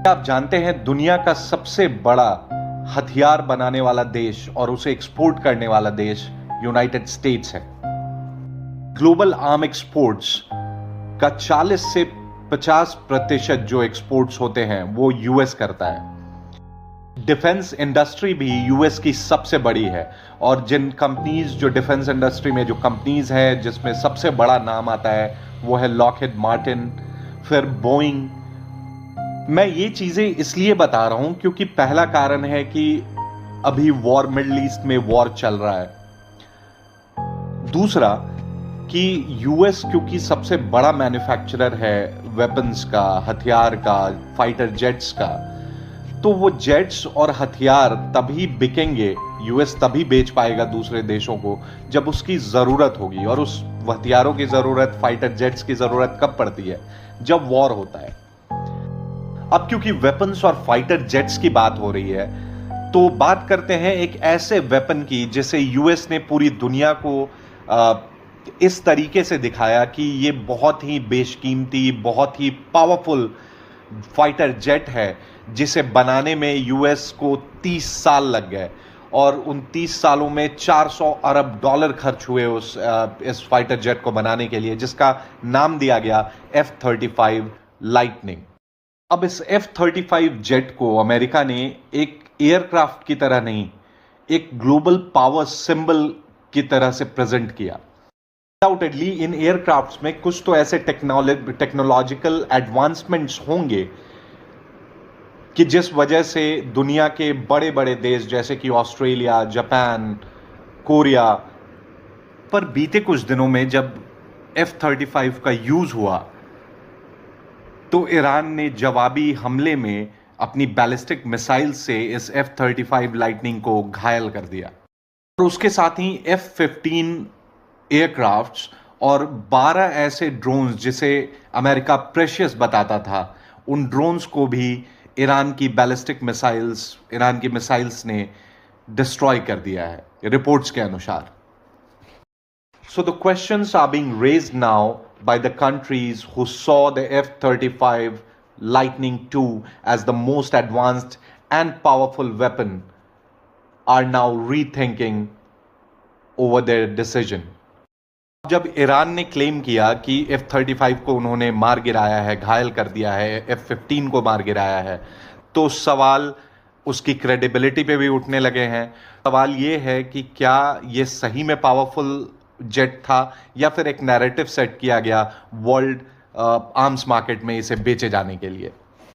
आप जानते हैं दुनिया का सबसे बड़ा हथियार बनाने वाला देश और उसे एक्सपोर्ट करने वाला देश यूनाइटेड स्टेट्स है। ग्लोबल आर्म एक्सपोर्ट्स का 40 से 50% जो एक्सपोर्ट्स होते हैं वो यूएस करता है। डिफेंस इंडस्ट्री भी यूएस की सबसे बड़ी है और जिन कंपनीज जो डिफेंस इंडस्ट्री में जो कंपनीज है जिसमें सबसे बड़ा नाम आता है वो है लॉकहीड मार्टिन, फिर बोइंग। मैं ये चीजें इसलिए बता रहा हूं क्योंकि पहला कारण है कि अभी वॉर, मिडिल ईस्ट में वॉर चल रहा है। दूसरा कि यूएस क्योंकि सबसे बड़ा मैन्युफैक्चरर है वेपन्स का, हथियार का, फाइटर जेट्स का, तो वो जेट्स और हथियार तभी बिकेंगे, यूएस तभी बेच पाएगा दूसरे देशों को जब उसकी जरूरत होगी। और उस हथियारों की जरूरत, फाइटर जेट्स की जरूरत कब पड़ती है? जब वॉर होता है। अब क्योंकि वेपन्स और फाइटर जेट्स की बात हो रही है तो बात करते हैं एक ऐसे वेपन की जिसे यूएस ने पूरी दुनिया को इस तरीके से दिखाया कि ये बहुत ही बेशकीमती, बहुत ही पावरफुल फाइटर जेट है जिसे बनाने में यूएस को 30 साल लग गए और उन 30 सालों में $400 अरब खर्च हुए इस फाइटर जेट को बनाने के लिए, जिसका नाम दिया गया F-35 लाइटनिंग। अब इस F-35 जेट को अमेरिका ने एक एयरक्राफ्ट की तरह नहीं, एक ग्लोबल पावर सिंबल की तरह से प्रेजेंट किया। अनडाउटेडली इन एयरक्राफ्ट्स में कुछ तो ऐसे टेक्नोलॉजिकल एडवांसमेंट्स होंगे कि जिस वजह से दुनिया के बड़े बड़े देश जैसे कि ऑस्ट्रेलिया, जापान, कोरिया पर बीते कुछ दिनों में जब F-35 का यूज हुआ तो ईरान ने जवाबी हमले में अपनी बैलिस्टिक मिसाइल से इस F-35 लाइटनिंग को घायल कर दिया और उसके साथ ही F-15 एयरक्राफ्ट्स और 12 ऐसे ड्रोन्स जिसे अमेरिका प्रेशियस बताता था, उन ड्रोन्स को भी ईरान की मिसाइल्स ने डिस्ट्रॉय कर दिया है रिपोर्ट्स के अनुसार। So the questions are being raised now by the countries who saw the F-35 Lightning II as the most advanced and powerful weapon are now rethinking over their decision. जब Iran ने claim किया कि F-35 को उन्होंने मार गिराया है, घायल कर दिया है, F-15 को मार गिराया है, तो सवाल उसकी क्रेडिबिलिटी पे भी उठने लगे हैं। सवाल ये है कि क्या ये सही में पावरफुल जेट था या फिर एक नैरेटिव सेट किया गया वर्ल्ड आर्म्स मार्केट में इसे बेचे जाने के लिए।